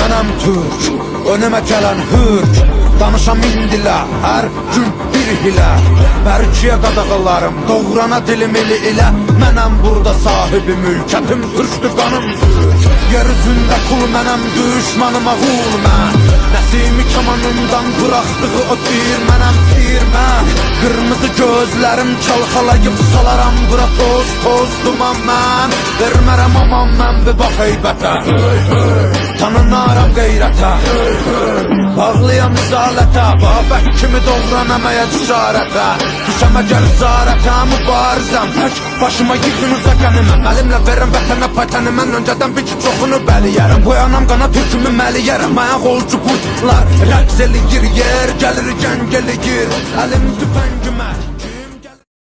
Mənəm Türk, önümə gələn hürk. Danışam indila, hər gün bir hilə. Mərkiyə qadağalarım, doğrana dilim eli ilə. Mənəm burada sahibi mülkətim, türkdür qanım türk. Yer üzündə kul mənəm, düşmanıma qul mən. Nəsimi kamanından bıraxdığı o deyir mən. Qırmızı gözlərim çalxalayıb salaram bura toz duman mən. Vermərəm aman mən bir bax heybətə, tanınaram qeyrətə. Bağlıyam izalətə, babək kimi doğranamaya cüsarətə. Düşəm əgər zarətə, mübarizəm tək başıma yıxınıza qəniməm. Əlimlə verəm vətənə paytəni, mən öncədən bir ki çoxunu bəliyərəm. Boyanam qana türkümü məliyərəm. Ayaq olcu qurtlar rəqs eləyir, yer gəlir gəng eləyir. Əlim tüfəngimə